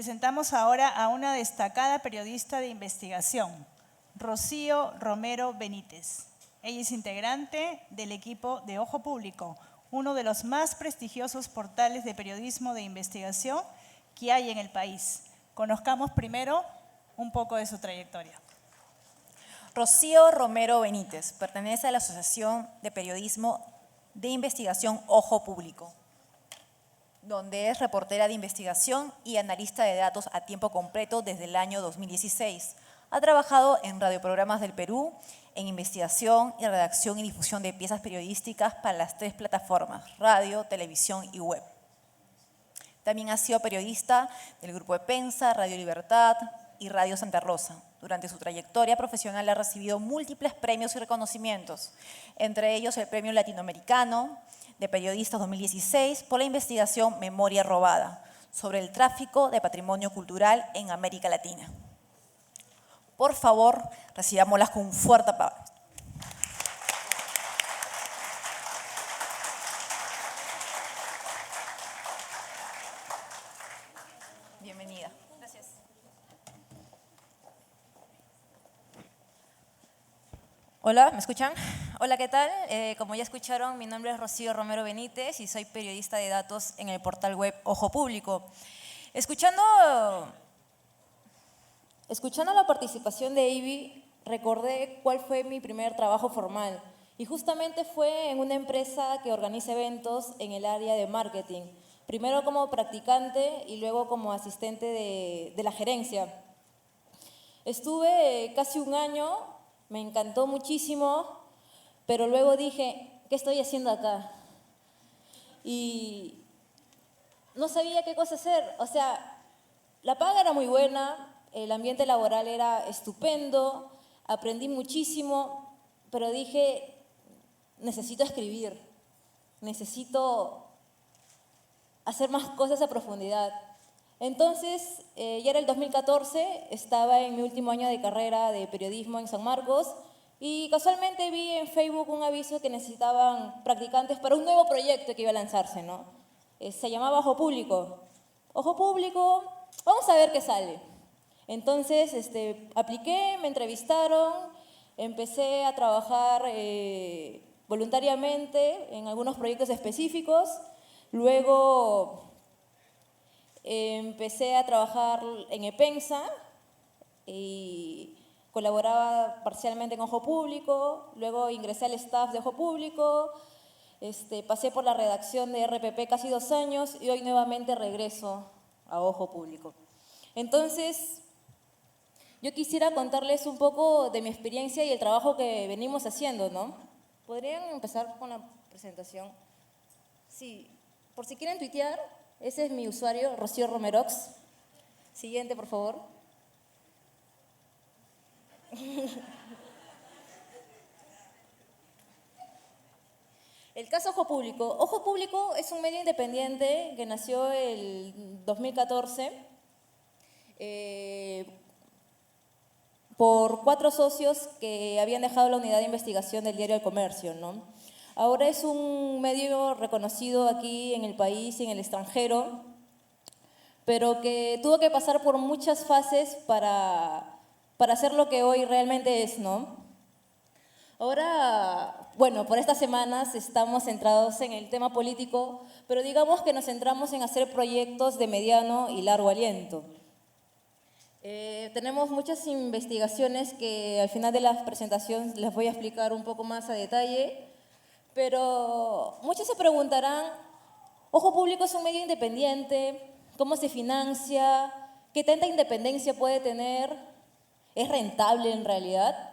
presentamos ahora a una destacada periodista de investigación, Rocío Romero Benítez. Ella es integrante del equipo de Ojo Público, uno de los más prestigiosos portales de periodismo de investigación que hay en el país. Conozcamos primero un poco de su trayectoria. Rocío Romero Benítez pertenece a la Asociación de Periodismo de Investigación Ojo Público, donde es reportera de investigación y analista de datos a tiempo completo desde el año 2016. Ha trabajado en radioprogramas del Perú, en investigación y redacción y difusión de piezas periodísticas para las 3 plataformas, radio, televisión y web. También ha sido periodista del Grupo de Pensa, Radio Libertad y Radio Santa Rosa. Durante su trayectoria profesional ha recibido múltiples premios y reconocimientos, entre ellos el Premio Latinoamericano de Periodistas 2016 por la investigación Memoria Robada sobre el tráfico de patrimonio cultural en América Latina. Por favor, recibámoslas con un fuerte aplauso. Bienvenida. Gracias. Hola, ¿me escuchan? Hola, ¿qué tal? Como ya escucharon, mi nombre es Rocío Romero Benítez y soy periodista de datos en el portal web Ojo Público. Escuchando la participación de Ivy, recordé cuál fue mi primer trabajo formal. Y justamente fue en una empresa que organiza eventos en el área de marketing. Primero como practicante y luego como asistente de la gerencia. Estuve casi un año, me encantó muchísimo, pero luego dije, ¿qué estoy haciendo acá? Y no sabía qué cosa hacer. O sea, la paga era muy buena, el ambiente laboral era estupendo, aprendí muchísimo, pero dije, necesito escribir, necesito hacer más cosas a profundidad. Entonces, ya era el 2014, estaba en mi último año de carrera de periodismo en San Marcos y casualmente vi en Facebook un aviso que necesitaban practicantes para un nuevo proyecto que iba a lanzarse, ¿no? Se llamaba Ojo Público. Ojo Público, vamos a ver qué sale. Entonces, apliqué, me entrevistaron, empecé a trabajar voluntariamente en algunos proyectos específicos. Luego empecé a trabajar en EPENSA y colaboraba parcialmente en Ojo Público. Luego ingresé al staff de Ojo Público, pasé por la redacción de RPP casi 2 años y hoy nuevamente regreso a Ojo Público. Entonces, yo quisiera contarles un poco de mi experiencia y el trabajo que venimos haciendo, ¿no? ¿Podrían empezar con la presentación? Sí, por si quieren tuitear, ese es mi usuario, Rocío Romerox. Siguiente, por favor. El caso Ojo Público. Ojo Público es un medio independiente que nació el 2014 por 4 socios que habían dejado la unidad de investigación del diario El Comercio, ¿no? Ahora es un medio reconocido aquí en el país y en el extranjero, pero que tuvo que pasar por muchas fases para ser lo que hoy realmente es, ¿no? Ahora, bueno, por estas semanas estamos centrados en el tema político, pero digamos que nos centramos en hacer proyectos de mediano y largo aliento. Tenemos muchas investigaciones que al final de la presentación les voy a explicar un poco más a detalle, pero muchos se preguntarán, Ojo Público es un medio independiente, ¿cómo se financia? ¿Qué tanta independencia puede tener? ¿Es rentable en realidad?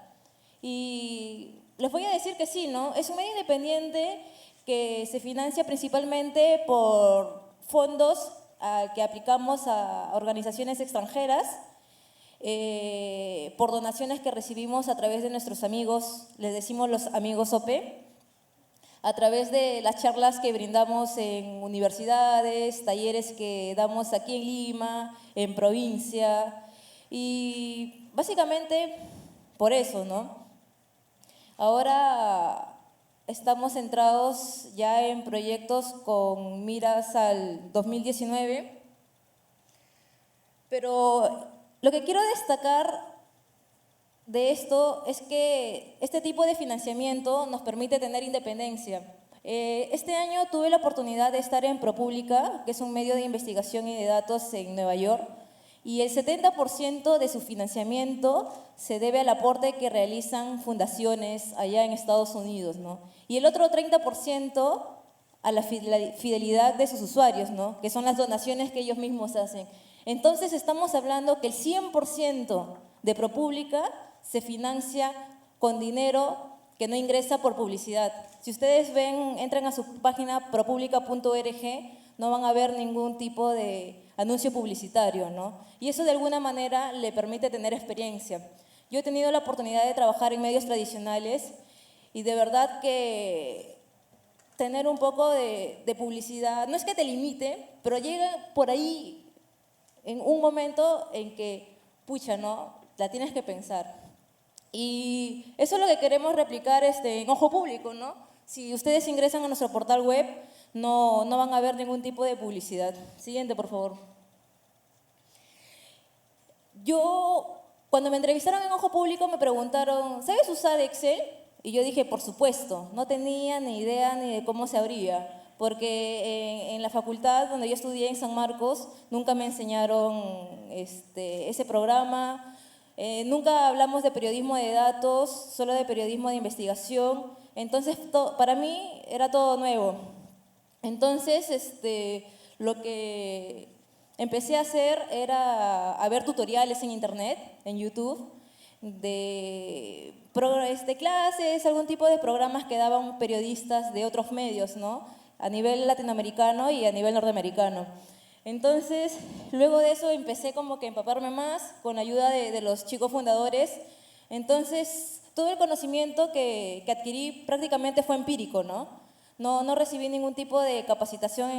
Y les voy a decir que sí, ¿no? Es un medio independiente que se financia principalmente por fondos que aplicamos a organizaciones extranjeras, por donaciones que recibimos a través de nuestros amigos, les decimos los amigos OP, a través de las charlas que brindamos en universidades, talleres que damos aquí en Lima, en provincia, y básicamente por eso, ¿no? Ahora estamos centrados ya en proyectos con miras al 2019. Pero lo que quiero destacar de esto es que este tipo de financiamiento nos permite tener independencia. Este año tuve la oportunidad de estar en ProPublica, que es un medio de investigación y de datos en Nueva York, y el 70% de su financiamiento se debe al aporte que realizan fundaciones allá en Estados Unidos, ¿no? Y el otro 30% a la fidelidad de sus usuarios, ¿no? Que son las donaciones que ellos mismos hacen. Entonces estamos hablando que el 100% de ProPublica se financia con dinero que no ingresa por publicidad. Si ustedes entran a su página propublica.org, no van a ver ningún tipo de anuncio publicitario, ¿no? Y eso de alguna manera le permite tener experiencia. Yo he tenido la oportunidad de trabajar en medios tradicionales y de verdad que tener un poco de publicidad, no es que te limite, pero llega por ahí en un momento en que, pucha, ¿no? La tienes que pensar. Y eso es lo que queremos replicar en Ojo Público, ¿no? Si ustedes ingresan a nuestro portal web, no van a ver ningún tipo de publicidad. Siguiente, por favor. Cuando me entrevistaron en Ojo Público, me preguntaron, ¿sabes usar Excel? Y yo dije, por supuesto, no tenía ni idea ni de cómo se abría, porque en la facultad donde yo estudié en San Marcos, nunca me enseñaron ese programa, nunca hablamos de periodismo de datos, solo de periodismo de investigación, entonces para mí era todo nuevo. Entonces, lo que empecé a hacer era a ver tutoriales en internet, en YouTube, de clases, algún tipo de programas que daban periodistas de otros medios, ¿no? A nivel latinoamericano y a nivel norteamericano. Entonces, luego de eso empecé como que a empaparme más con la ayuda de los chicos fundadores. Entonces, todo el conocimiento que adquirí prácticamente fue empírico, ¿no? No recibí ningún tipo de capacitación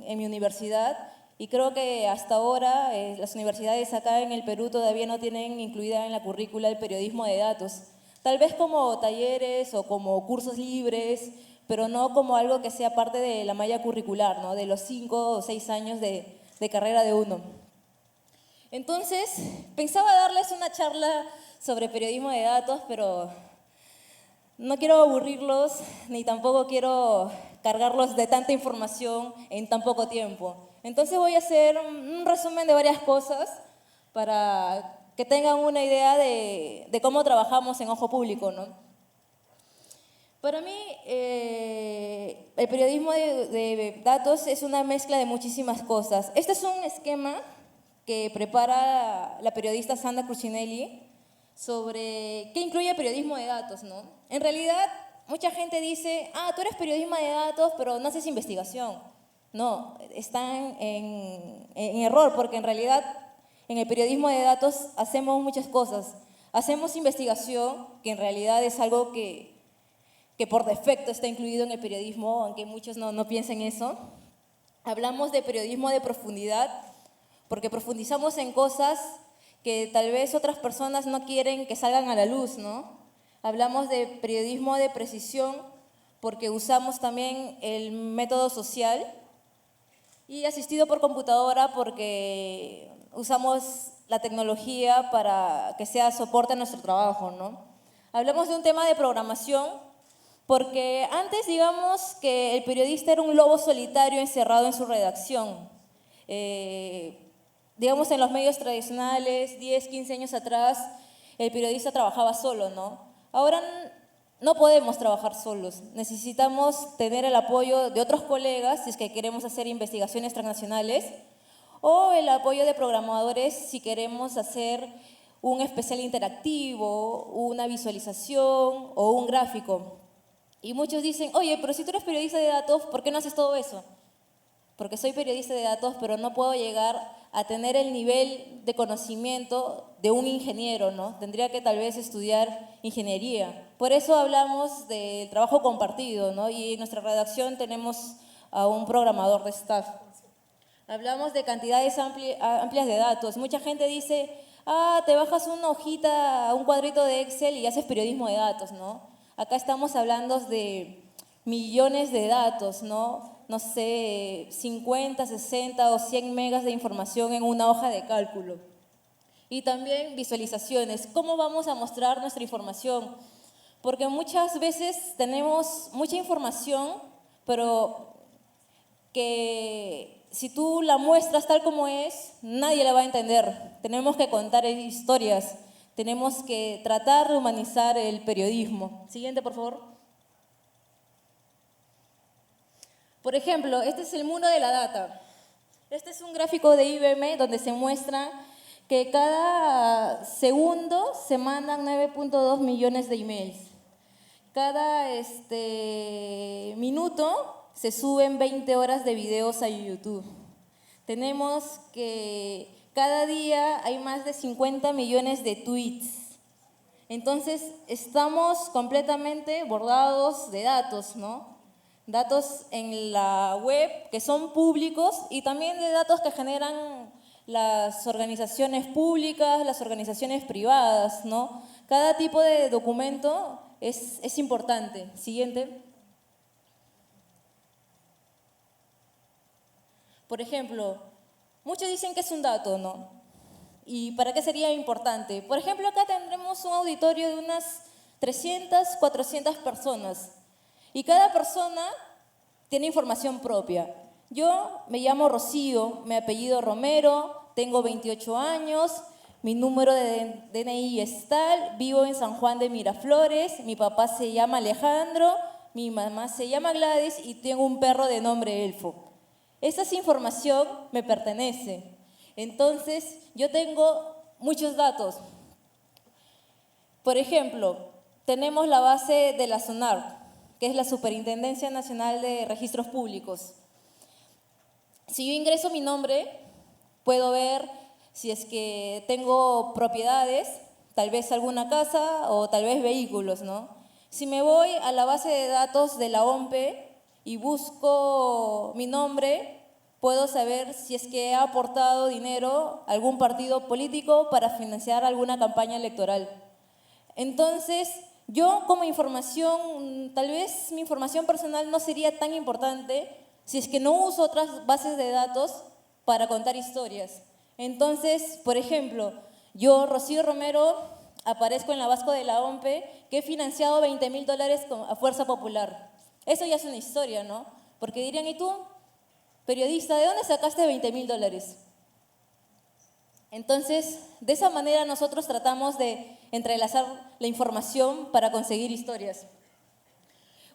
en mi universidad y creo que hasta ahora las universidades acá en el Perú todavía no tienen incluida en la currícula el periodismo de datos. Tal vez como talleres o como cursos libres, pero no como algo que sea parte de la malla curricular, ¿no? De los 5 o 6 años de carrera de uno. Entonces, pensaba darles una charla sobre periodismo de datos, pero no quiero aburrirlos, ni tampoco quiero cargarlos de tanta información en tan poco tiempo. Entonces voy a hacer un resumen de varias cosas para que tengan una idea de cómo trabajamos en Ojo Público, ¿no? Para mí, el periodismo de datos es una mezcla de muchísimas cosas. Este es un esquema que prepara la periodista Sandra Cucinelli sobre qué incluye periodismo de datos, ¿no? En realidad, mucha gente dice, tú eres periodismo de datos, pero no haces investigación. No, están en error, porque en realidad en el periodismo de datos hacemos muchas cosas. Hacemos investigación, que en realidad es algo que por defecto está incluido en el periodismo, aunque muchos no piensen eso. Hablamos de periodismo de profundidad, porque profundizamos en cosas que tal vez otras personas no quieren que salgan a la luz, ¿no? Hablamos de periodismo de precisión, porque usamos también el método social, y asistido por computadora, porque usamos la tecnología para que sea soporte a nuestro trabajo, ¿no? Hablamos de un tema de programación, porque antes digamos que el periodista era un lobo solitario encerrado en su redacción. Digamos en los medios tradicionales, 10, 15 años atrás, el periodista trabajaba solo, ¿no? Ahora no podemos trabajar solos, necesitamos tener el apoyo de otros colegas si es que queremos hacer investigaciones transnacionales o el apoyo de programadores si queremos hacer un especial interactivo, una visualización o un gráfico. Y muchos dicen, oye, pero si tú eres periodista de datos, ¿por qué no haces todo eso? Porque soy periodista de datos, pero no puedo llegar a tener el nivel de conocimiento de un ingeniero, ¿no? Tendría que tal vez estudiar ingeniería. Por eso hablamos del trabajo compartido, ¿no? Y en nuestra redacción tenemos a un programador de staff. Hablamos de cantidades amplias de datos. Mucha gente dice, te bajas una hojita, un cuadrito de Excel y haces periodismo de datos, ¿no? Acá estamos hablando de millones de datos, ¿no? no sé, 50, 60 o 100 megas de información en una hoja de cálculo. Y también visualizaciones. ¿Cómo vamos a mostrar nuestra información? Porque muchas veces tenemos mucha información, pero que si tú la muestras tal como es, nadie la va a entender. Tenemos que contar historias, tenemos que tratar de humanizar el periodismo. Siguiente, por favor. Por ejemplo, este es el mundo de la data. Este es un gráfico de IBM donde se muestra que cada segundo se mandan 9.2 millones de emails. Cada minuto se suben 20 horas de videos a YouTube. Tenemos que cada día hay más de 50 millones de tweets. Entonces, estamos completamente bordados de datos, ¿no? Datos en la web que son públicos y también de datos que generan las organizaciones públicas, las organizaciones privadas, ¿no? Cada tipo de documento es importante. Siguiente. Por ejemplo, muchos dicen que es un dato, ¿no? ¿Y para qué sería importante? Por ejemplo, acá tendremos un auditorio de unas 300, 400 personas. Y cada persona tiene información propia. Yo me llamo Rocío, mi apellido Romero, tengo 28 años, mi número de DNI es tal, vivo en San Juan de Miraflores, mi papá se llama Alejandro, mi mamá se llama Gladys y tengo un perro de nombre Elfo. Esa información me pertenece. Entonces, yo tengo muchos datos. Por ejemplo, tenemos la base de la SUNAR, que es la Superintendencia Nacional de Registros Públicos. Si yo ingreso mi nombre, puedo ver si es que tengo propiedades, tal vez alguna casa o tal vez vehículos, ¿no? Si me voy a la base de datos de la OMPE y busco mi nombre, puedo saber si es que he aportado dinero a algún partido político para financiar alguna campaña electoral. Entonces, yo como información, tal vez mi información personal no sería tan importante si es que no uso otras bases de datos para contar historias. Entonces, por ejemplo, yo, Rocío Romero, aparezco en la Vasco de la OMPE, que he financiado $20,000 a Fuerza Popular. Eso ya es una historia, ¿no? Porque dirían, ¿y tú, periodista, de dónde sacaste $20,000? Entonces, de esa manera nosotros tratamos de entrelazar la información para conseguir historias.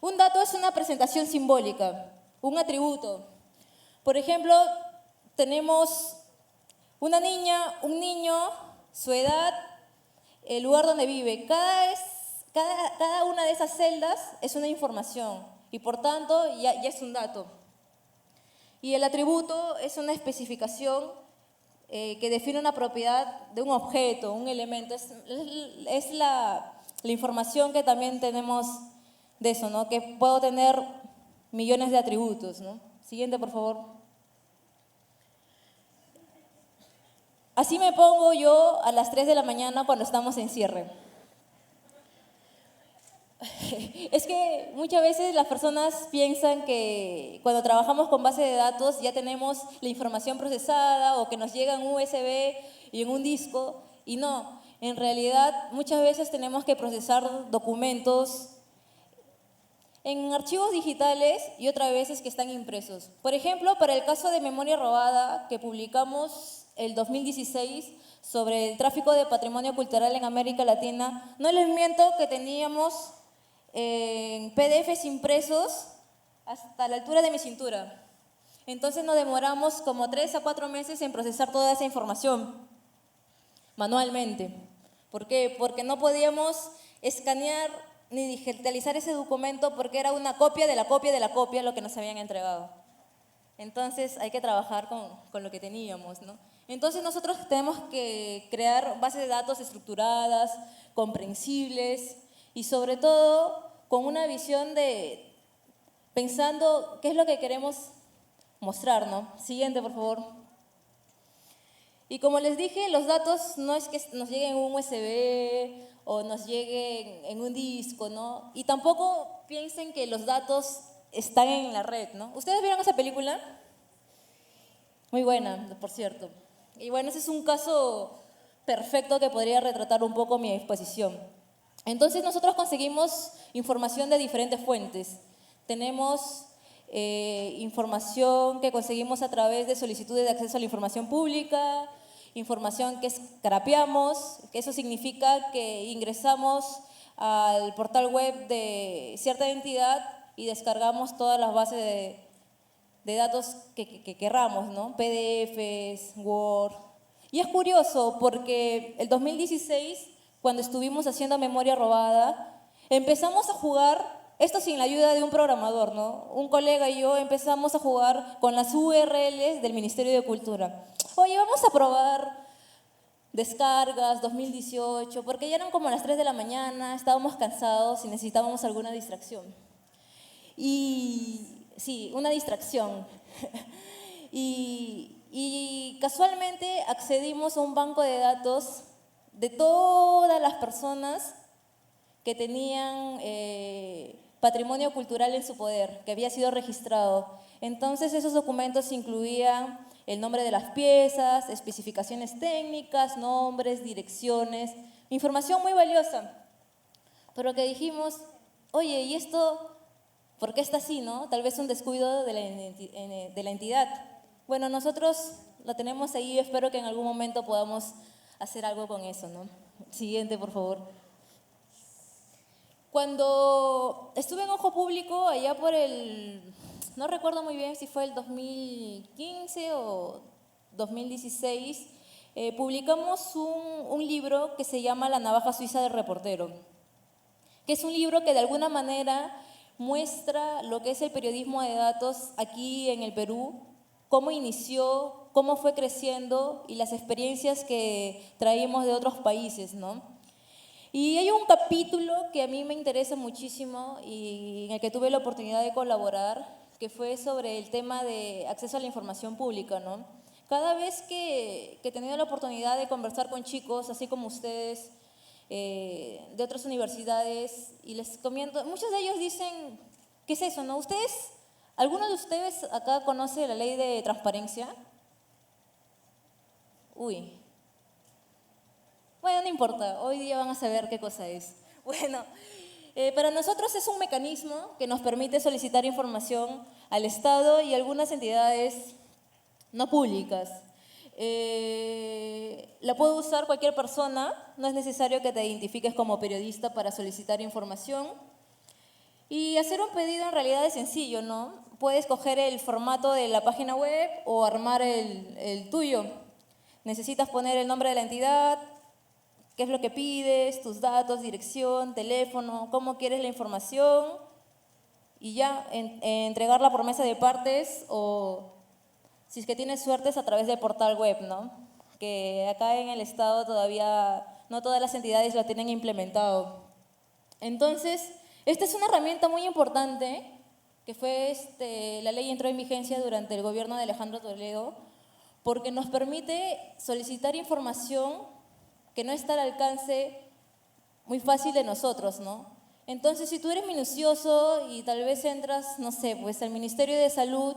Un dato es una presentación simbólica, un atributo. Por ejemplo, tenemos una niña, un niño, su edad, el lugar donde vive. Cada una de esas celdas es una información y por tanto ya es un dato. Y el atributo es una especificación que define una propiedad de un objeto, un elemento. Es la información que también tenemos de eso, ¿no? Que puedo tener millones de atributos, ¿no? Siguiente, por favor. Así me pongo yo a las 3 de la mañana cuando estamos en cierre. Es que muchas veces las personas piensan que cuando trabajamos con base de datos ya tenemos la información procesada o que nos llega en USB y en un disco, y no. En realidad, muchas veces tenemos que procesar documentos en archivos digitales y otras veces que están impresos. Por ejemplo, para el caso de Memoria Robada que publicamos el 2016 sobre el tráfico de patrimonio cultural en América Latina, no les miento que teníamos en PDFs impresos hasta la altura de mi cintura. Entonces nos demoramos como 3 a 4 meses en procesar toda esa información manualmente. ¿Por qué? Porque no podíamos escanear ni digitalizar ese documento porque era una copia de la copia de la copia lo que nos habían entregado. Entonces hay que trabajar con lo que teníamos, ¿no? Entonces nosotros tenemos que crear bases de datos estructuradas, comprensibles y sobre todo con una visión de pensando qué es lo que queremos mostrar, ¿no? Siguiente, por favor. Y como les dije, los datos no es que nos lleguen en un USB o nos lleguen en un disco, ¿no? Y tampoco piensen que los datos están en la red, ¿no? ¿Ustedes vieron esa película? Muy buena, por cierto. Y bueno, ese es un caso perfecto que podría retratar un poco mi exposición. Entonces nosotros conseguimos información de diferentes fuentes. Tenemos información que conseguimos a través de solicitudes de acceso a la información pública, información que scrapeamos, que eso significa que ingresamos al portal web de cierta entidad y descargamos todas las bases de datos que querramos, ¿no? PDFs, Word. Y es curioso porque el 2016, cuando estuvimos haciendo memoria robada, empezamos a jugar, esto sin la ayuda de un programador, ¿no? Un colega y yo empezamos a jugar con las URLs del Ministerio de Cultura. Oye, vamos a probar descargas 2018, porque ya eran como las 3 de la mañana, estábamos cansados y necesitábamos alguna distracción. Y sí, una distracción. y casualmente accedimos a un banco de datos de todas las personas que tenían patrimonio cultural en su poder, que había sido registrado. Entonces esos documentos incluían el nombre de las piezas, especificaciones técnicas, nombres, direcciones, información muy valiosa. Pero que dijimos, oye, ¿y esto por qué está así, no? Tal vez un descuido de la entidad. Bueno, nosotros lo tenemos ahí y espero que en algún momento podamos hacer algo con eso, ¿no? Siguiente, por favor. Cuando estuve en Ojo Público, allá por no recuerdo muy bien si fue el 2015 o 2016, publicamos un libro que se llama La navaja suiza del reportero, que es un libro que de alguna manera muestra lo que es el periodismo de datos aquí en el Perú, cómo inició, cómo fue creciendo y las experiencias que traímos de otros países, ¿no? Y hay un capítulo que a mí me interesa muchísimo y en el que tuve la oportunidad de colaborar, que fue sobre el tema de acceso a la información pública, ¿no? Cada vez que he tenido la oportunidad de conversar con chicos, así como ustedes, de otras universidades, y les comento, muchos de ellos dicen, ¿qué es eso, no? ¿Alguno de ustedes acá conoce la ley de transparencia? Uy. Bueno, no importa, hoy día van a saber qué cosa es. Bueno, para nosotros es un mecanismo que nos permite solicitar información al Estado y algunas entidades no públicas. La puede usar cualquier persona, no es necesario que te identifiques como periodista para solicitar información. Y hacer un pedido en realidad es sencillo, ¿no? Puedes coger el formato de la página web o armar el tuyo. Necesitas poner el nombre de la entidad, qué es lo que pides, tus datos, dirección, teléfono, cómo quieres la información y ya entregar la promesa de partes o, si es que tienes suerte, es a través del portal web, ¿no? Que acá en el Estado todavía no todas las entidades lo tienen implementado. Entonces, esta es una herramienta muy importante que fue, la ley entró en vigencia durante el gobierno de Alejandro Toledo porque nos permite solicitar información que no está al alcance muy fácil de nosotros, ¿no? Entonces, si tú eres minucioso y tal vez entras, no sé, pues al Ministerio de Salud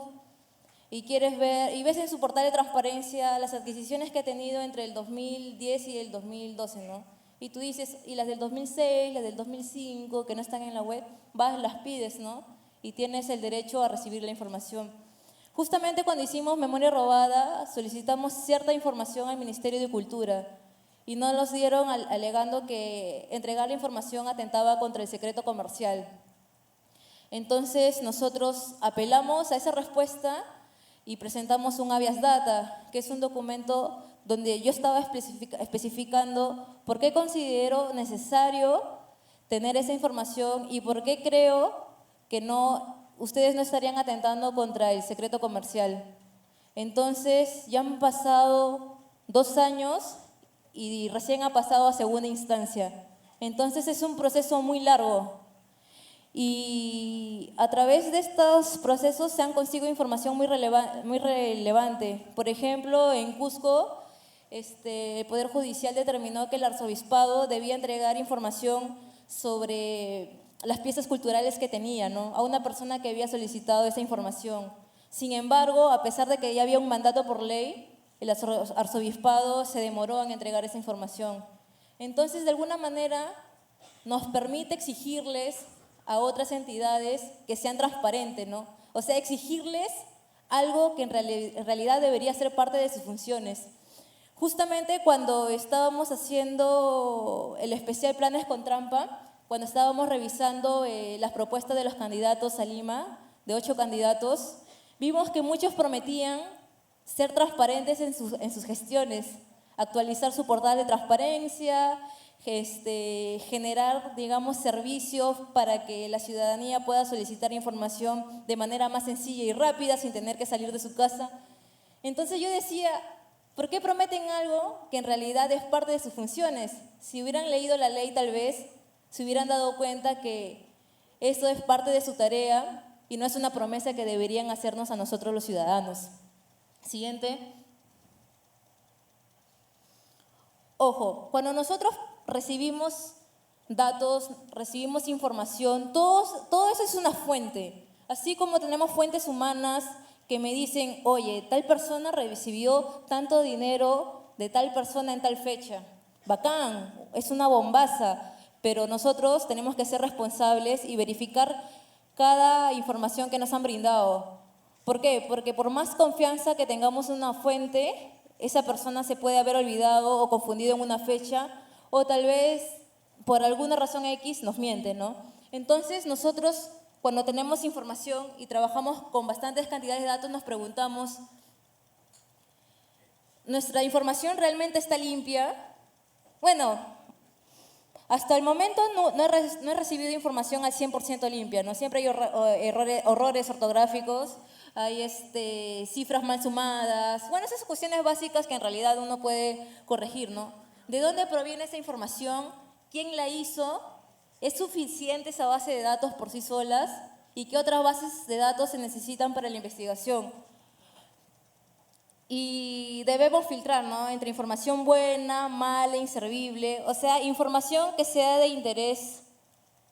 y quieres ver, y ves en su portal de transparencia las adquisiciones que ha tenido entre el 2010 y el 2012, ¿no? Y tú dices, y las del 2006, las del 2005, que no están en la web, vas, las pides, ¿no? Y tienes el derecho a recibir la información. Justamente cuando hicimos memoria robada, solicitamos cierta información al Ministerio de Cultura, y no nos dieron alegando que entregar la información atentaba contra el secreto comercial. Entonces nosotros apelamos a esa respuesta y presentamos un habeas data, que es un documento donde yo estaba especificando por qué considero necesario tener esa información y por qué creo que ustedes no estarían atentando contra el secreto comercial. Entonces ya han pasado 2 años y recién ha pasado a segunda instancia. Entonces es un proceso muy largo y a través de estos procesos se han conseguido información muy relevante. Por ejemplo, en Cusco, el Poder Judicial determinó que el arzobispado debía entregar información sobre las piezas culturales que tenía, ¿no? A una persona que había solicitado esa información. Sin embargo, a pesar de que ya había un mandato por ley, el arzobispado se demoró en entregar esa información. Entonces, de alguna manera, nos permite exigirles a otras entidades que sean transparentes, ¿no? O sea, exigirles algo que en realidad debería ser parte de sus funciones. Justamente cuando estábamos haciendo el especial Planes con Trampa, cuando estábamos revisando las propuestas de los candidatos a Lima, de 8 candidatos, vimos que muchos prometían ser transparentes en sus gestiones, actualizar su portal de transparencia, generar, digamos, servicios para que la ciudadanía pueda solicitar información de manera más sencilla y rápida, sin tener que salir de su casa. Entonces yo decía, ¿por qué prometen algo que en realidad es parte de sus funciones? Si hubieran leído la ley, tal vez se hubieran dado cuenta que eso es parte de su tarea y no es una promesa que deberían hacernos a nosotros los ciudadanos. Siguiente. Ojo, cuando nosotros recibimos datos, recibimos información, todo eso es una fuente. Así como tenemos fuentes humanas que me dicen, oye, tal persona recibió tanto dinero de tal persona en tal fecha. Bacán, es una bombaza, pero nosotros tenemos que ser responsables y verificar cada información que nos han brindado. ¿Por qué? Porque por más confianza que tengamos en una fuente, esa persona se puede haber olvidado o confundido en una fecha, o tal vez por alguna razón X nos miente, ¿no? Entonces nosotros, cuando tenemos información y trabajamos con bastantes cantidades de datos, nos preguntamos, ¿nuestra información realmente está limpia? Bueno, hasta el momento no he recibido información al 100% limpia, ¿no? Siempre hay errores ortográficos, hay cifras mal sumadas, bueno, esas cuestiones básicas que en realidad uno puede corregir, ¿no? ¿De dónde proviene esa información? ¿Quién la hizo? ¿Es suficiente esa base de datos por sí solas? ¿Y qué otras bases de datos se necesitan para la investigación? Y debemos filtrar, ¿no? Entre información buena, mala, inservible, o sea, información que sea de interés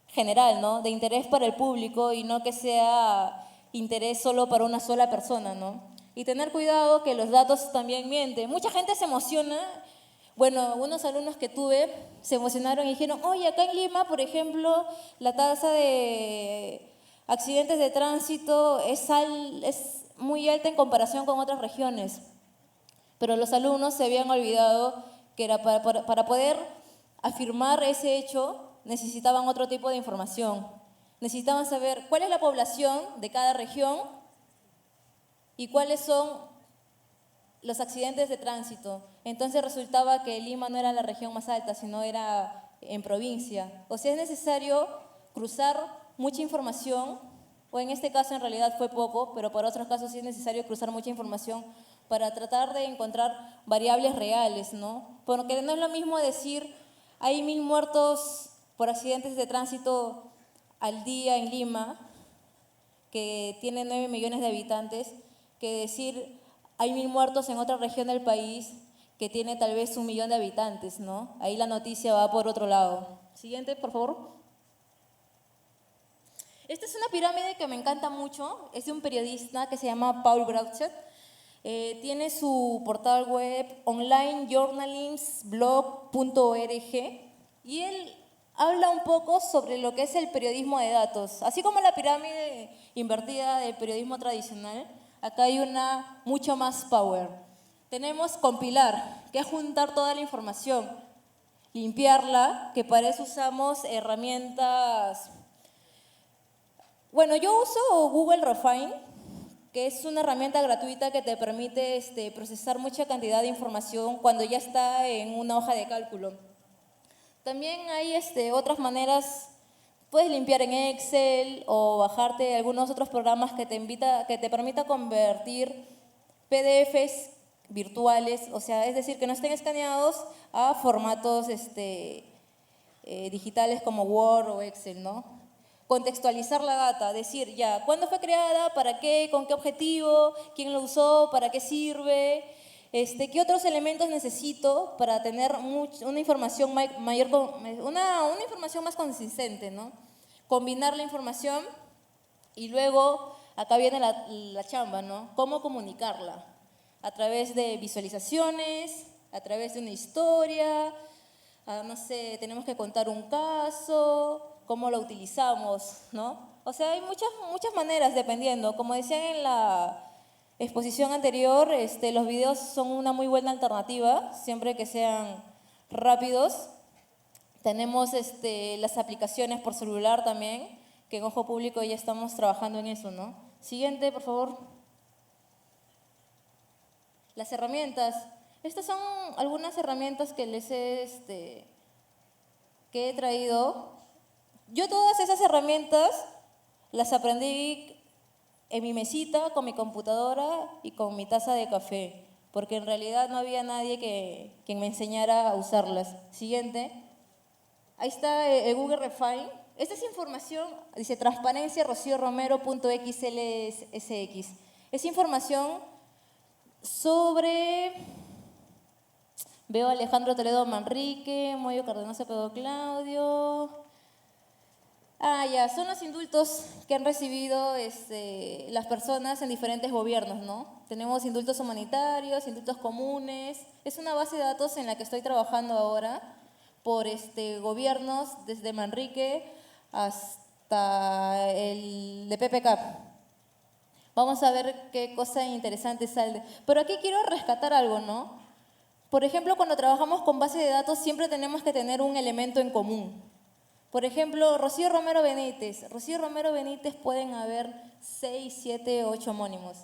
general, ¿no? De interés para el público y no que sea interés solo para una sola persona, ¿no? Y tener cuidado que los datos también mienten. Mucha gente se emociona. Bueno, algunos alumnos que tuve se emocionaron y dijeron, oye, acá en Lima, por ejemplo, la tasa de accidentes de tránsito es muy alta en comparación con otras regiones. Pero los alumnos se habían olvidado que era para poder afirmar ese hecho necesitaban otro tipo de información. Necesitaban saber cuál es la población de cada región y cuáles son los accidentes de tránsito. Entonces resultaba que Lima no era la región más alta, sino era en provincia. O sea, es necesario cruzar mucha información, o en este caso en realidad fue poco, pero para otros casos sí es necesario cruzar mucha información para tratar de encontrar variables reales, ¿no? Porque no es lo mismo decir, hay 1000 muertos por accidentes de tránsito al día en Lima, que tiene 9 millones de habitantes, que decir, hay 1000 muertos en otra región del país que tiene tal vez 1 millón de habitantes, ¿no? Ahí la noticia va por otro lado. Siguiente, por favor. Esta es una pirámide que me encanta mucho, es de un periodista que se llama Paul Grauchet. Tiene su portal web onlinejournalismblog.org y él habla un poco sobre lo que es el periodismo de datos. Así como la pirámide invertida del periodismo tradicional, acá hay una mucho más power. Tenemos compilar, que es juntar toda la información, limpiarla, que para eso usamos herramientas. Bueno, yo uso Google Refine, que es una herramienta gratuita que te permite procesar mucha cantidad de información cuando ya está en una hoja de cálculo. También hay otras maneras, puedes limpiar en Excel o bajarte algunos otros programas que te permita convertir PDFs virtuales, o sea, es decir, que no estén escaneados a formatos digitales como Word o Excel, ¿no? Contextualizar la data, decir ya, ¿cuándo fue creada? ¿Para qué? ¿Con qué objetivo? ¿Quién lo usó? ¿Para qué sirve? ¿Qué otros elementos necesito para tener una información una información más consistente, ¿no? combinar la información y luego acá viene la chamba, ¿no? ¿Cómo comunicarla? A través de visualizaciones, a través de una historia, no sé, tenemos que contar un caso, cómo lo utilizamos, ¿no? O sea, hay muchas maneras dependiendo. Como decían en la exposición anterior, los videos son una muy buena alternativa, siempre que sean rápidos. Tenemos las aplicaciones por celular también, que en Ojo Público ya estamos trabajando en eso, ¿no? Siguiente, por favor. Las herramientas. Estas son algunas herramientas que que he traído. Yo todas esas herramientas las aprendí en mi mesita, con mi computadora y con mi taza de café, porque en realidad no había nadie que me enseñara a usarlas. Siguiente. Ahí está el Google Refine. Esta es información, dice transparencia rocioromero.xlsx. Es información sobre, veo a Alejandro Toledo Manrique, Moyo Cardenal Cepeda Claudio. Ya, son los indultos que han recibido las personas en diferentes gobiernos, ¿no? Tenemos indultos humanitarios, indultos comunes. Es una base de datos en la que estoy trabajando ahora por gobiernos desde Manrique hasta el de PPK. Vamos a ver qué cosa interesante sale. Pero aquí quiero rescatar algo, ¿no? Por ejemplo, cuando trabajamos con base de datos siempre tenemos que tener un elemento en común. Por ejemplo, Rocío Romero Benítez. Rocío Romero Benítez pueden haber 6, 7, 8 homónimos.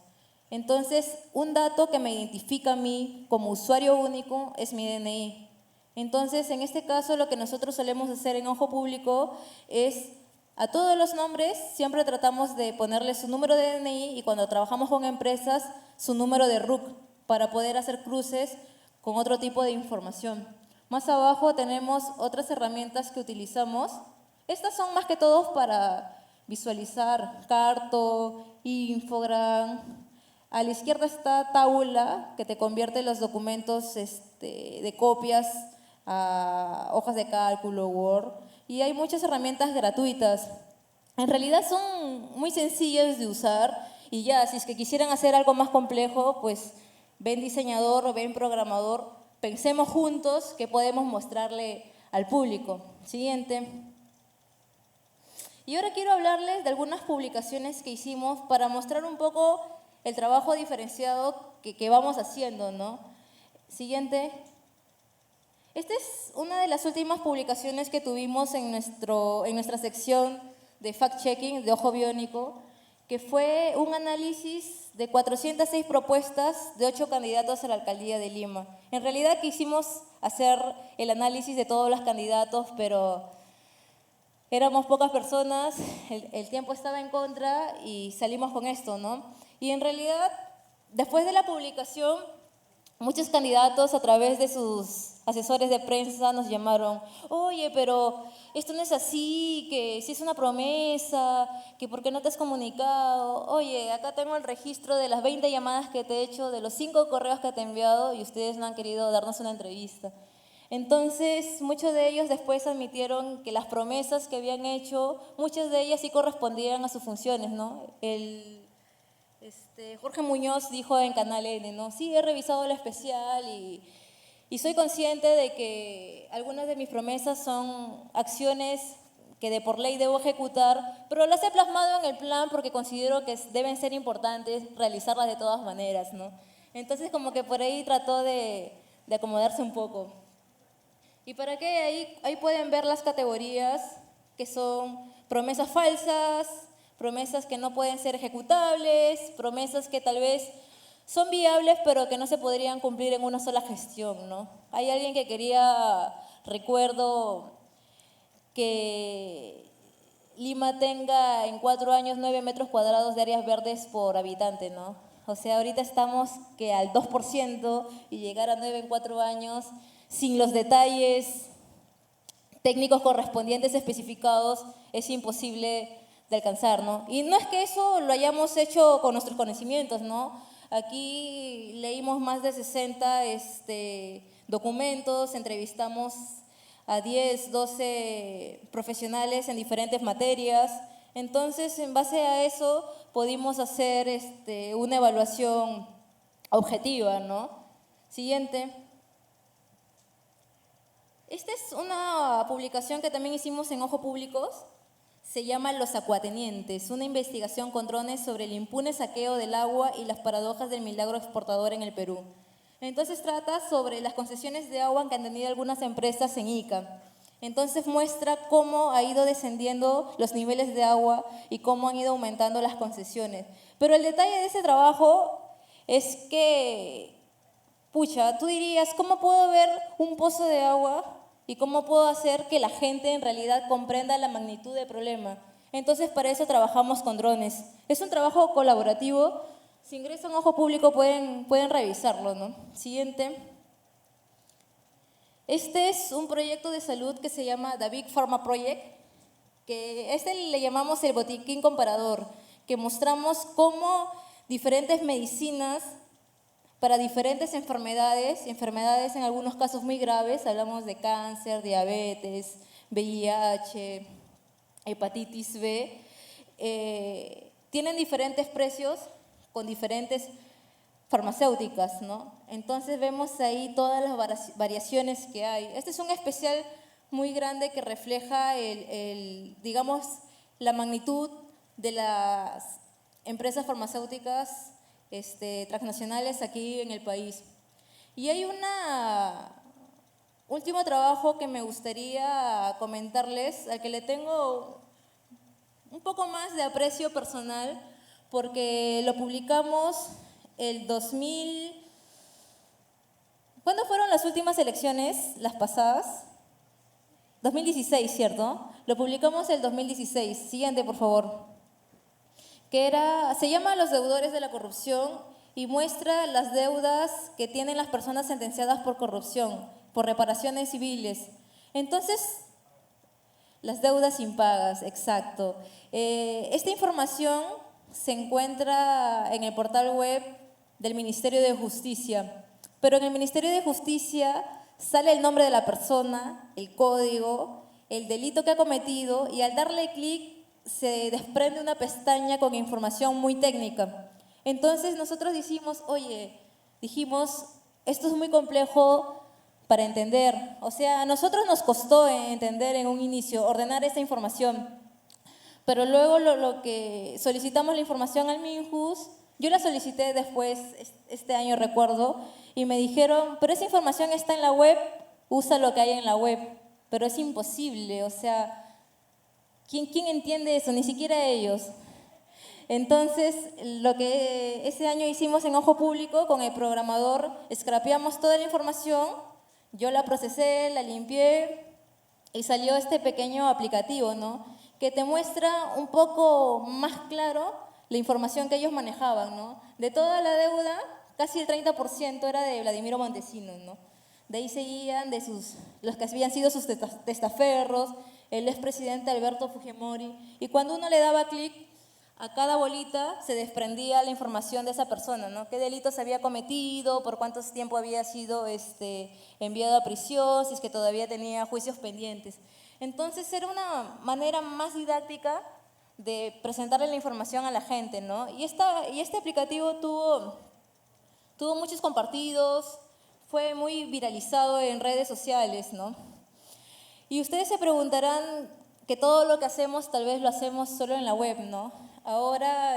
Entonces, un dato que me identifica a mí como usuario único es mi DNI. Entonces, en este caso, lo que nosotros solemos hacer en Ojo Público es a todos los nombres siempre tratamos de ponerle su número de DNI y cuando trabajamos con empresas, su número de RUC para poder hacer cruces con otro tipo de información. Más abajo tenemos otras herramientas que utilizamos. Estas son más que todo para visualizar Carto, Infogram. A la izquierda está Tabula, que te convierte los documentos de copias a hojas de cálculo, Word. Y hay muchas herramientas gratuitas. En realidad son muy sencillas de usar y ya, si es que quisieran hacer algo más complejo, pues ven diseñador o ven programador, pensemos juntos que podemos mostrarle al público. Siguiente. Y ahora quiero hablarles de algunas publicaciones que hicimos para mostrar un poco el trabajo diferenciado que vamos haciendo, ¿no? Siguiente. Esta es una de las últimas publicaciones que tuvimos en nuestra sección de fact-checking de Ojo Biónico, que fue un análisis de 406 propuestas de 8 candidatos a la alcaldía de Lima. En realidad quisimos hacer el análisis de todos los candidatos, pero éramos pocas personas, el tiempo estaba en contra y salimos con esto, ¿no? Y en realidad, después de la publicación, muchos candidatos a través de sus asesores de prensa nos llamaron, oye, pero esto no es así, que si es una promesa, que por qué no te has comunicado, oye, acá tengo el registro de las 20 llamadas que te he hecho, de los 5 correos que te he enviado y ustedes no han querido darnos una entrevista. Entonces, muchos de ellos después admitieron que las promesas que habían hecho, muchas de ellas sí correspondían a sus funciones, ¿no? Jorge Muñoz dijo en Canal N, ¿no? Sí, he revisado la especial y soy consciente de que algunas de mis promesas son acciones que de por ley debo ejecutar, pero las he plasmado en el plan porque considero que deben ser importantes realizarlas de todas maneras, ¿no? Entonces como que por ahí trató de acomodarse un poco. ¿Y para qué? Ahí pueden ver las categorías que son promesas falsas, promesas que no pueden ser ejecutables, promesas que tal vez son viables pero que no se podrían cumplir en una sola gestión, ¿no? Hay alguien que quería, recuerdo, que Lima tenga en 4 años 9 metros cuadrados de áreas verdes por habitante, ¿no? O sea, ahorita estamos que al 2% y llegar a 9 en 4 años sin los detalles técnicos correspondientes especificados es imposible de alcanzar, ¿no? Y no es que eso lo hayamos hecho con nuestros conocimientos, ¿no? Aquí leímos más de 60 documentos, entrevistamos a 10, 12 profesionales en diferentes materias. Entonces, en base a eso, pudimos hacer una evaluación objetiva, ¿no? Siguiente. Esta es una publicación que también hicimos en Ojo Públicos. Se llama Los Acuatenientes, una investigación con drones sobre el impune saqueo del agua y las paradojas del milagro exportador en el Perú. Entonces trata sobre las concesiones de agua que han tenido algunas empresas en Ica. Entonces muestra cómo ha ido descendiendo los niveles de agua y cómo han ido aumentando las concesiones. Pero el detalle de ese trabajo es que, pucha, tú dirías, ¿cómo puedo ver un pozo de agua y cómo puedo hacer que la gente en realidad comprenda la magnitud del problema? Entonces, para eso trabajamos con drones. Es un trabajo colaborativo. Si ingresan a Ojo Público pueden revisarlo, ¿no? Siguiente. Este es un proyecto de salud que se llama The Big Pharma Project, que le llamamos el botiquín comparador, que mostramos cómo diferentes medicinas para diferentes enfermedades en algunos casos muy graves, hablamos de cáncer, diabetes, VIH, hepatitis B, tienen diferentes precios con diferentes farmacéuticas, ¿no? Entonces vemos ahí todas las variaciones que hay. Este es un especial muy grande que refleja digamos, la magnitud de las empresas farmacéuticas transnacionales aquí en el país. Y hay un último trabajo que me gustaría comentarles, al que le tengo un poco más de aprecio personal, porque lo publicamos el 2000. ¿Cuándo fueron las últimas elecciones? Las pasadas. 2016, ¿cierto? Lo publicamos el 2016. Siguiente, por favor. Se llama Los deudores de la corrupción y muestra las deudas que tienen las personas sentenciadas por corrupción, por reparaciones civiles. Entonces, las deudas impagas, exacto. Esta información se encuentra en el portal web del Ministerio de Justicia, pero en el Ministerio de Justicia sale el nombre de la persona, el código, el delito que ha cometido, y al darle clic se desprende una pestaña con información muy técnica. Entonces nosotros dijimos, esto es muy complejo para entender. O sea, a nosotros nos costó entender en un inicio, ordenar esta información. Pero luego lo que solicitamos la información al Minjus, yo la solicité después, este año recuerdo, y me dijeron, pero esa información está en la web, usa lo que hay en la web. Pero es imposible, o sea, ¿quién entiende eso? Ni siquiera ellos. Entonces, lo que ese año hicimos en Ojo Público, con el programador, scrapeamos toda la información, yo la procesé, la limpié y salió este pequeño aplicativo, ¿no? Que te muestra un poco más claro la información que ellos manejaban, ¿no? De toda la deuda, casi el 30% era de Vladimiro Montesinos, ¿no? De ahí seguían los que habían sido sus testaferros, el expresidente Alberto Fujimori, y cuando uno le daba clic a cada bolita se desprendía la información de esa persona, ¿no? Qué delitos había cometido, por cuánto tiempo había sido enviado a prisión, si es que todavía tenía juicios pendientes. Entonces era una manera más didáctica de presentarle la información a la gente, ¿no? Y este aplicativo tuvo muchos compartidos, fue muy viralizado en redes sociales, ¿no? Y ustedes se preguntarán que todo lo que hacemos tal vez lo hacemos solo en la web, ¿no? Ahora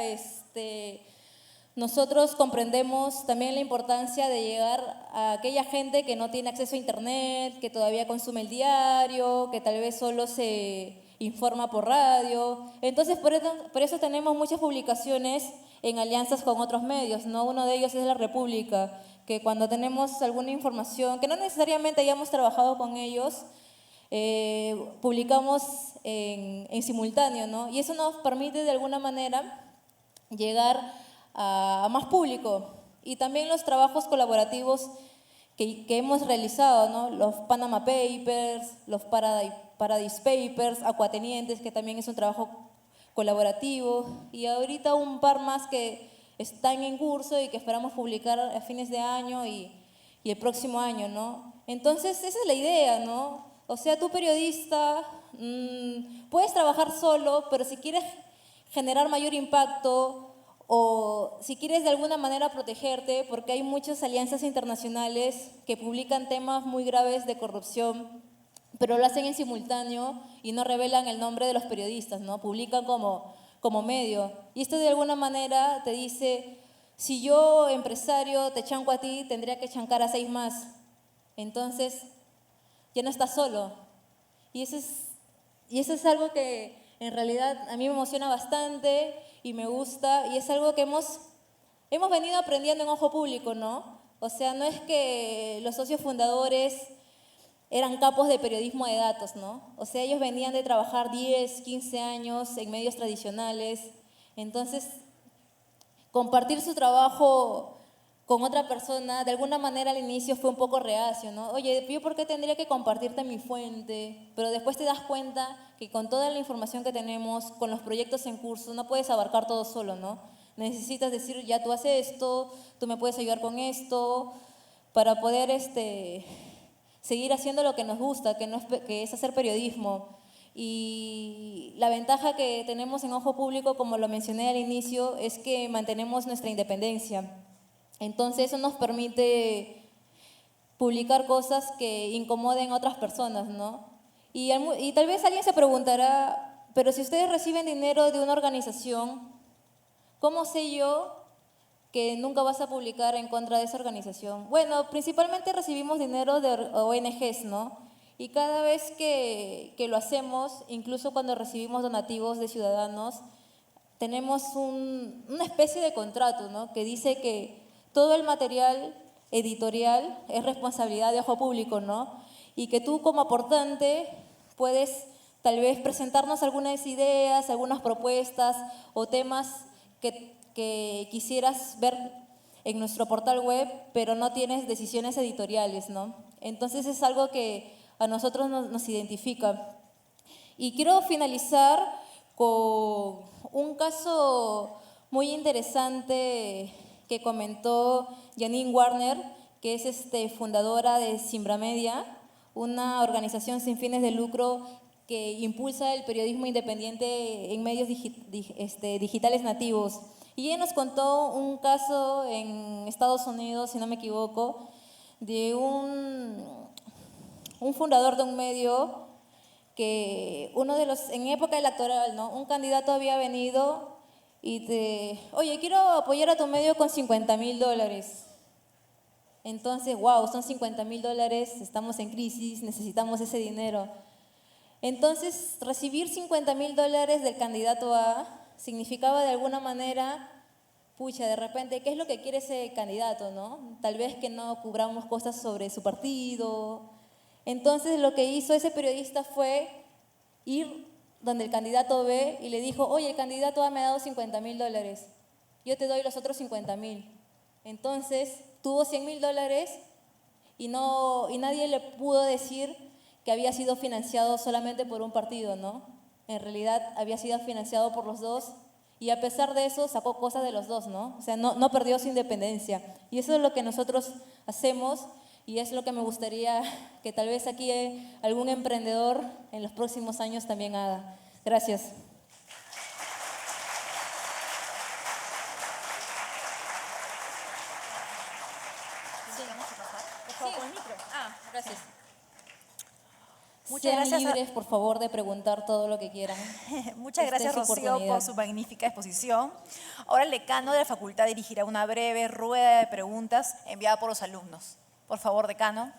nosotros comprendemos también la importancia de llegar a aquella gente que no tiene acceso a internet, que todavía consume el diario, que tal vez solo se informa por radio. Entonces, por eso tenemos muchas publicaciones en alianzas con otros medios, ¿no? Uno de ellos es La República, que cuando tenemos alguna información, que no necesariamente hayamos trabajado con ellos, publicamos en simultáneo, ¿no? Y eso nos permite de alguna manera llegar a más público. Y también los trabajos colaborativos que hemos realizado, ¿no? Los Panama Papers, los Paradise Papers, Acuatenientes, que también es un trabajo colaborativo, y ahorita un par más que están en curso y que esperamos publicar a fines de año y el próximo año, ¿no? Entonces esa es la idea, ¿no? O sea, tú periodista, puedes trabajar solo, pero si quieres generar mayor impacto o si quieres de alguna manera protegerte, porque hay muchas alianzas internacionales que publican temas muy graves de corrupción, pero lo hacen en simultáneo y no revelan el nombre de los periodistas, ¿no? Publican como medio. Y esto de alguna manera te dice, si yo, empresario, te chanco a ti, tendría que chancar a 6 más. Entonces, ya no estás solo. Y eso es algo que en realidad a mí me emociona bastante y me gusta, y es algo que hemos venido aprendiendo en Ojo Público, ¿no? O sea, no es que los socios fundadores eran capos de periodismo de datos, ¿no? O sea, ellos venían de trabajar 10, 15 años en medios tradicionales. Entonces, compartir su trabajo con otra persona, de alguna manera al inicio fue un poco reacio, ¿no? Oye, ¿yo por qué tendría que compartirte mi fuente? Pero después te das cuenta que con toda la información que tenemos, con los proyectos en curso, no puedes abarcar todo solo, ¿no? Necesitas decir, ya tú haces esto, tú me puedes ayudar con esto, para poder seguir haciendo lo que nos gusta, que es hacer periodismo. Y la ventaja que tenemos en Ojo Público, como lo mencioné al inicio, es que mantenemos nuestra independencia. Entonces eso nos permite publicar cosas que incomoden a otras personas, ¿no? Y tal vez alguien se preguntará, pero si ustedes reciben dinero de una organización, ¿cómo sé yo que nunca vas a publicar en contra de esa organización? Bueno, principalmente recibimos dinero de ONGs, ¿no? Y cada vez que lo hacemos, incluso cuando recibimos donativos de ciudadanos, tenemos una especie de contrato, ¿no? Que dice que todo el material editorial es responsabilidad de Ojo Público, ¿no? Y que tú como aportante puedes tal vez presentarnos algunas ideas, algunas propuestas o temas que quisieras ver en nuestro portal web, pero no tienes decisiones editoriales, ¿no? Entonces es algo que a nosotros nos identifica. Y quiero finalizar con un caso muy interesante que comentó Janine Warner, que es fundadora de Simbramedia, una organización sin fines de lucro que impulsa el periodismo independiente en medios digitales nativos. Y ella nos contó un caso en Estados Unidos, si no me equivoco, de un fundador de un medio que en época electoral, ¿no? Un candidato había venido y oye, quiero apoyar a tu medio con $50,000. Entonces, wow, son $50,000, estamos en crisis, necesitamos ese dinero. Entonces, recibir $50,000 del candidato A significaba de alguna manera, pucha, de repente, ¿qué es lo que quiere ese candidato, no? Tal vez que no cubramos cosas sobre su partido. Entonces, lo que hizo ese periodista fue ir donde el candidato B y le dijo, oye, el candidato A me ha dado $50,000, yo te doy los otros 50,000. Entonces, tuvo $100,000 y nadie le pudo decir que había sido financiado solamente por un partido, ¿no? En realidad había sido financiado por los dos y a pesar de eso sacó cosas de los dos, ¿no? O sea, no perdió su independencia. Y eso es lo que nosotros hacemos y es lo que me gustaría que tal vez aquí algún emprendedor en los próximos años también haga. Gracias. Gracias. Muchas gracias. Sean libres, por favor, de preguntar todo lo que quieran. Muchas gracias, Rocío, por su magnífica exposición. Ahora el decano de la facultad dirigirá una breve rueda de preguntas enviada por los alumnos. Por favor, decano.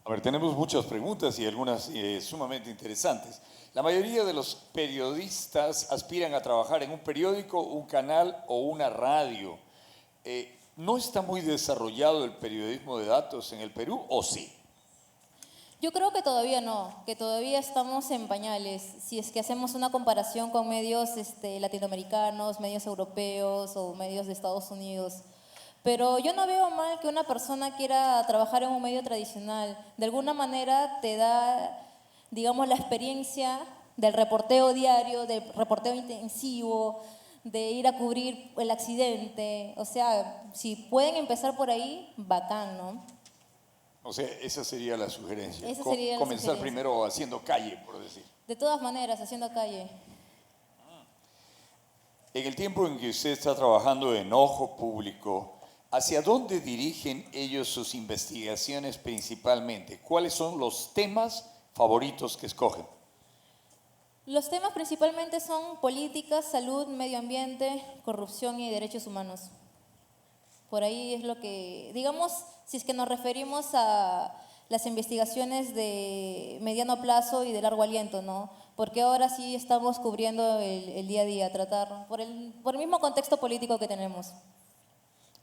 A ver, tenemos muchas preguntas y algunas sumamente interesantes. La mayoría de los periodistas aspiran a trabajar en un periódico, un canal o una radio. ¿No está muy desarrollado el periodismo de datos en el Perú o sí? Yo creo que todavía no, que todavía estamos en pañales. Si es que hacemos una comparación con medios latinoamericanos, medios europeos o medios de Estados Unidos. Pero yo no veo mal que una persona quiera trabajar en un medio tradicional. De alguna manera te da, digamos, la experiencia del reporteo diario, del reporteo intensivo, de ir a cubrir el accidente. O sea, si pueden empezar por ahí, bacán, ¿no? O sea, esa sería la sugerencia. Esa sería la Comenzar sugerencia. primero haciendo calle, por decir. De todas maneras, haciendo calle. En el tiempo en que usted está trabajando en Ojo Público, ¿hacia dónde dirigen ellos sus investigaciones principalmente? ¿Cuáles son los temas favoritos que escogen? Los temas principalmente son política, salud, medio ambiente, corrupción y derechos humanos. Por ahí es lo que, digamos, si es que nos referimos a las investigaciones de mediano plazo y de largo aliento, ¿no? Porque ahora sí estamos cubriendo el día a día, tratar por el mismo contexto político que tenemos.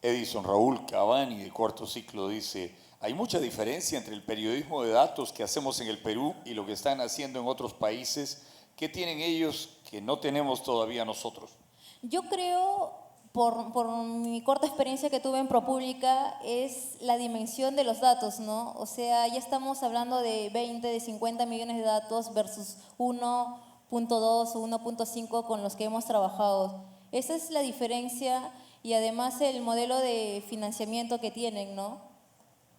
Edison Raúl Cavani, de Cuarto Ciclo, dice, hay mucha diferencia entre el periodismo de datos que hacemos en el Perú y lo que están haciendo en otros países. ¿Qué tienen ellos que no tenemos todavía nosotros? Yo creo, por mi corta experiencia que tuve en ProPública, es la dimensión de los datos, ¿no? O sea, ya estamos hablando de 20, de 50 millones de datos versus 1.2 o 1.5 con los que hemos trabajado. Esa es la diferencia y además el modelo de financiamiento que tienen, ¿no?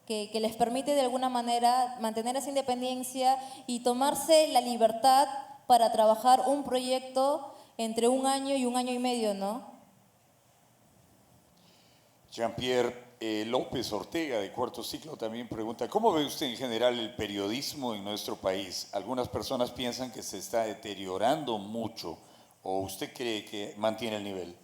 Que les permite de alguna manera mantener esa independencia y tomarse la libertad para trabajar un proyecto entre 1 año y 1 año y medio, ¿no? Jean-Pierre López Ortega, de Cuarto Ciclo, también pregunta, ¿cómo ve usted en general el periodismo en nuestro país? Algunas personas piensan que se está deteriorando mucho, ¿o usted cree que mantiene el nivel?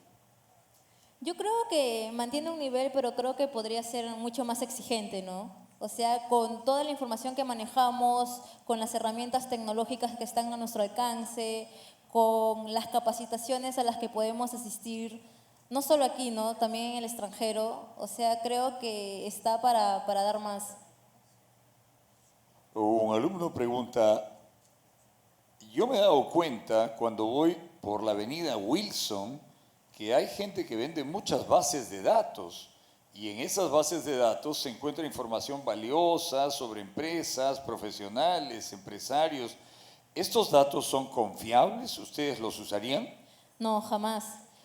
Yo creo que mantiene un nivel, pero creo que podría ser mucho más exigente, ¿no? O sea, con toda la información que manejamos, con las herramientas tecnológicas que están a nuestro alcance, con las capacitaciones a las que podemos asistir, no solo aquí, ¿no? También en el extranjero. O sea, creo que está para dar más. Un alumno pregunta, yo me he dado cuenta cuando voy por la avenida Wilson que hay gente que vende muchas bases de datos y en esas bases de datos se encuentra información valiosa sobre empresas, profesionales, empresarios. ¿Estos datos son confiables? ¿Ustedes los usarían? No, jamás.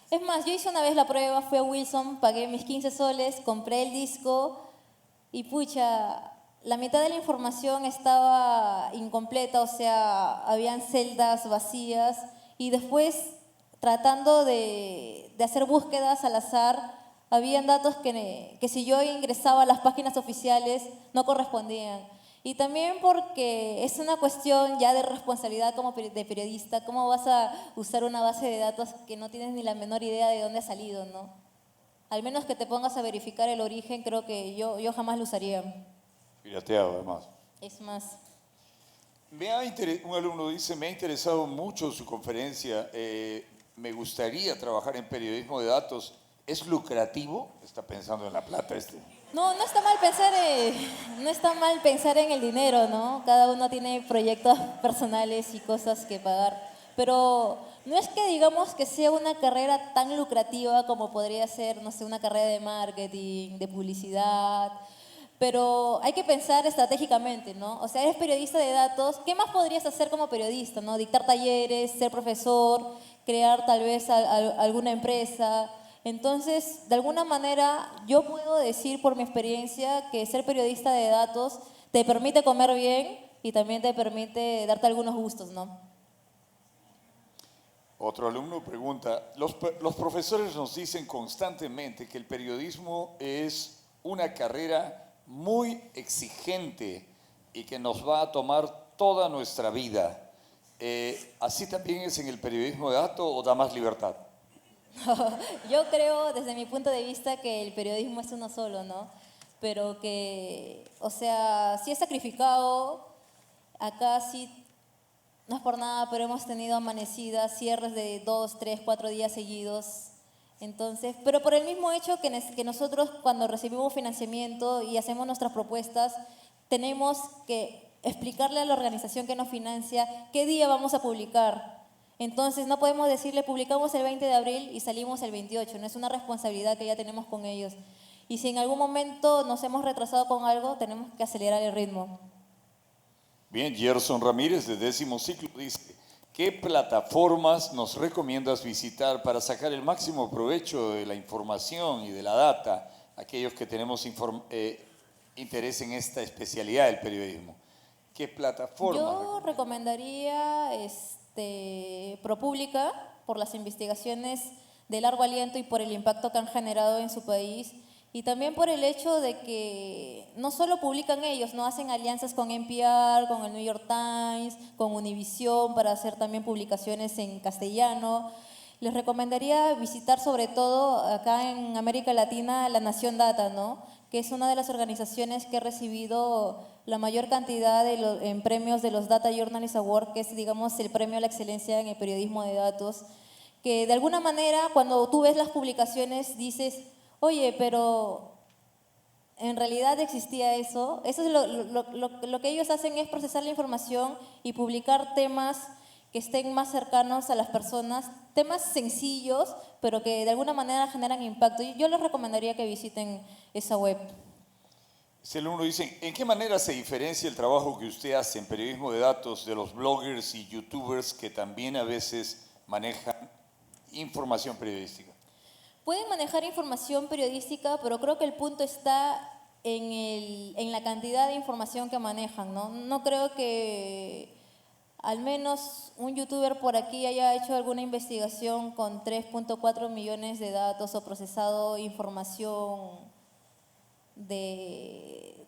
Es más, yo hice una vez la prueba, fui a Wilson, pagué mis 15 soles, compré el disco y pucha, la mitad de la información estaba incompleta, o sea, habían celdas vacías y después tratando de hacer búsquedas al azar, habían datos que si yo ingresaba a las páginas oficiales no correspondían. Y también porque es una cuestión ya de responsabilidad como de periodista, ¿cómo vas a usar una base de datos que no tienes ni la menor idea de dónde ha salido, ¿no? Al menos que te pongas a verificar el origen, creo que yo jamás lo usaría. Pirateado, además. Es más, Un alumno dice, me ha interesado mucho su conferencia, me gustaría trabajar en periodismo de datos. ¿Es lucrativo? Está pensando en la plata este. no está mal pensar, no está mal pensar en el dinero, ¿no? Cada uno tiene proyectos personales y cosas que pagar. Pero no es que digamos que sea una carrera tan lucrativa como podría ser, no sé, una carrera de marketing, de publicidad. Pero hay que pensar estratégicamente, ¿no? O sea, eres periodista de datos, ¿qué más podrías hacer como periodista, no? Dictar talleres, ser profesor, crear tal vez alguna empresa. Entonces, de alguna manera, yo puedo decir por mi experiencia que ser periodista de datos te permite comer bien y también te permite darte algunos gustos, ¿no? Otro alumno pregunta, los profesores nos dicen constantemente que el periodismo es una carrera muy exigente y que nos va a tomar toda nuestra vida. ¿Así también es en el periodismo de datos o da más libertad? Yo creo, desde mi punto de vista, que el periodismo es uno solo, ¿no? Pero que, o sea, sí es sacrificado. Acá sí, no es por nada, pero hemos tenido amanecidas, cierres de 2, 3, 4 días seguidos. Entonces, pero por el mismo hecho que nosotros cuando recibimos financiamiento y hacemos nuestras propuestas, tenemos que explicarle a la organización que nos financia qué día vamos a publicar. Entonces, no podemos decirle publicamos el 20 de abril y salimos el 28, no es una responsabilidad que ya tenemos con ellos. Y si en algún momento nos hemos retrasado con algo, tenemos que acelerar el ritmo. Bien, Gerson Ramírez, de 10º Ciclo, dice, ¿Qué plataformas nos recomiendas visitar para sacar el máximo provecho de la información y de la data, aquellos que tenemos interés en esta especialidad del periodismo? ¿Qué plataformas? Yo recomendaría ProPublica por las investigaciones de largo aliento y por el impacto que han generado en su país. Y también por el hecho de que no solo publican ellos, no hacen alianzas con NPR, con el New York Times, con Univision para hacer también publicaciones en castellano. Les recomendaría visitar sobre todo acá en América Latina La Nación Data, ¿no? Que es una de las organizaciones que ha recibido la mayor cantidad en premios de los Data Journalist Award, que es, digamos, el premio a la excelencia en el periodismo de datos, que de alguna manera cuando tú ves las publicaciones dices, oye, pero en realidad existía eso. Eso es lo que ellos hacen es procesar la información y publicar temas que estén más cercanos a las personas, temas sencillos, pero que de alguna manera generan impacto. Yo les recomendaría que visiten esa web. Si el alumno dice, ¿en qué manera se diferencia el trabajo que usted hace en periodismo de datos de los bloggers y youtubers que también a veces manejan información periodística? Pueden manejar información periodística, pero creo que el punto está en la cantidad de información que manejan, ¿no? No creo que al menos un youtuber por aquí haya hecho alguna investigación con 3.4 millones de datos o procesado información de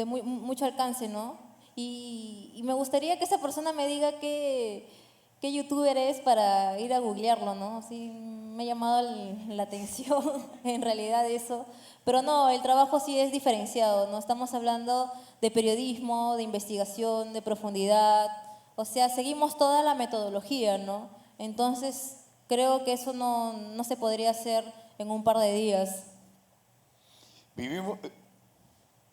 mucho alcance, ¿no? Y me gustaría que esa persona me diga qué youtuber es para ir a googlearlo, ¿no? Sí, me ha llamado la atención en realidad eso. Pero no, el trabajo sí es diferenciado, ¿no? Estamos hablando de periodismo, de investigación, de profundidad. O sea, seguimos toda la metodología, ¿no? Entonces, creo que eso no se podría hacer en un par de días. Vivimos,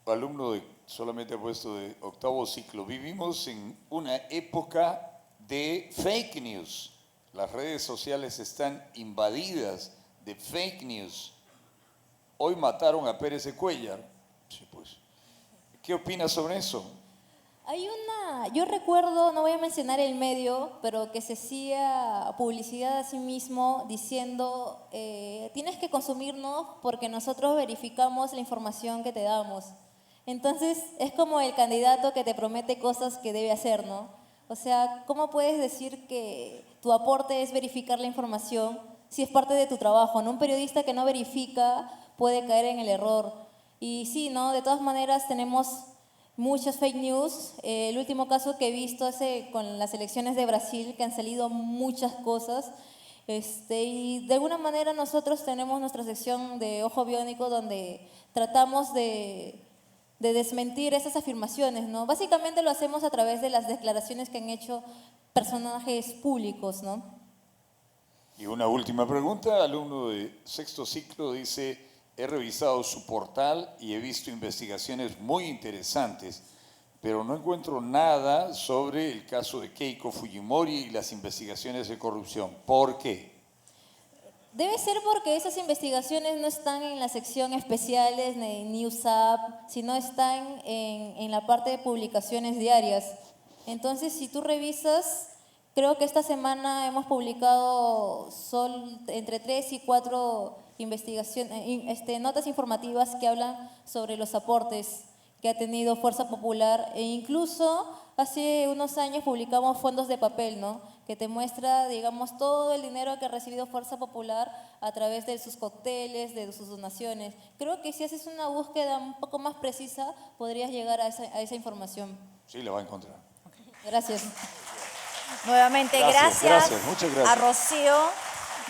alumno solamente ha puesto de octavo ciclo, vivimos en una época de fake news. Las redes sociales están invadidas de fake news. Hoy mataron a Pérez de Cuéllar. Sí, pues. ¿Qué opinas sobre eso? Yo recuerdo, no voy a mencionar el medio, pero que se hacía publicidad a sí mismo diciendo, tienes que consumirnos porque nosotros verificamos la información que te damos. Entonces, es como el candidato que te promete cosas que debe hacer, ¿no? O sea, ¿cómo puedes decir que tu aporte es verificar la información si es parte de tu trabajo, ¿no? Un periodista que no verifica puede caer en el error. Y sí, ¿no? De todas maneras tenemos muchas fake news. El último caso que he visto es con las elecciones de Brasil, que han salido muchas cosas. Y de alguna manera nosotros tenemos nuestra sección de Ojo Biónico donde tratamos de desmentir esas afirmaciones, ¿no? Básicamente lo hacemos a través de las declaraciones que han hecho personajes públicos, ¿no? Y una última pregunta, alumno de sexto ciclo dice, he revisado su portal y he visto investigaciones muy interesantes, pero no encuentro nada sobre el caso de Keiko Fujimori y las investigaciones de corrupción. ¿Por qué? Debe ser porque esas investigaciones no están en la sección especiales de News App, sino están en la parte de publicaciones diarias. Entonces, si tú revisas, creo que esta semana hemos publicado entre 3 y 4 investigaciones, notas informativas que hablan sobre los aportes que ha tenido Fuerza Popular e incluso hace unos años publicamos Fondos de Papel, ¿no? Que te muestra, digamos, todo el dinero que ha recibido Fuerza Popular a través de sus cócteles, de sus donaciones. Creo que si haces una búsqueda un poco más precisa, podrías llegar a esa información. Sí, la va a encontrar. Gracias. Nuevamente, gracias muchas gracias a Rocío.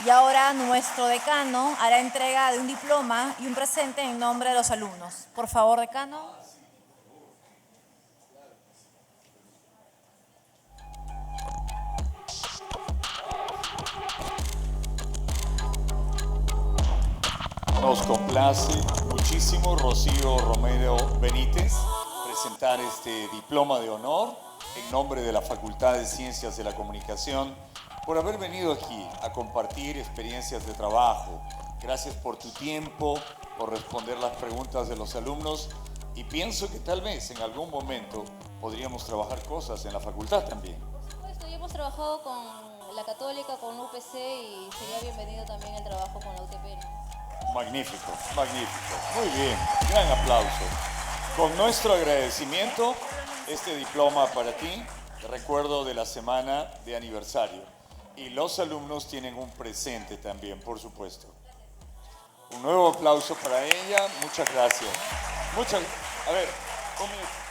Y ahora nuestro decano hará entrega de un diploma y un presente en nombre de los alumnos. Por favor, decano. Nos complace muchísimo, Rocío Romero Benítez, presentar este diploma de honor en nombre de la Facultad de Ciencias de la Comunicación, por haber venido aquí a compartir experiencias de trabajo. Gracias por tu tiempo, por responder las preguntas de los alumnos y pienso que tal vez en algún momento podríamos trabajar cosas en la facultad también. Por supuesto, yo hemos trabajado con la Católica, con UPC y sería bienvenido también el trabajo con la UTP, ¿no? Magnífico, magnífico. Muy bien, gran aplauso. Con nuestro agradecimiento, este diploma para ti, recuerdo de la semana de aniversario. Y los alumnos tienen un presente también, por supuesto. Un nuevo aplauso para ella. Muchas gracias. A ver, un minuto.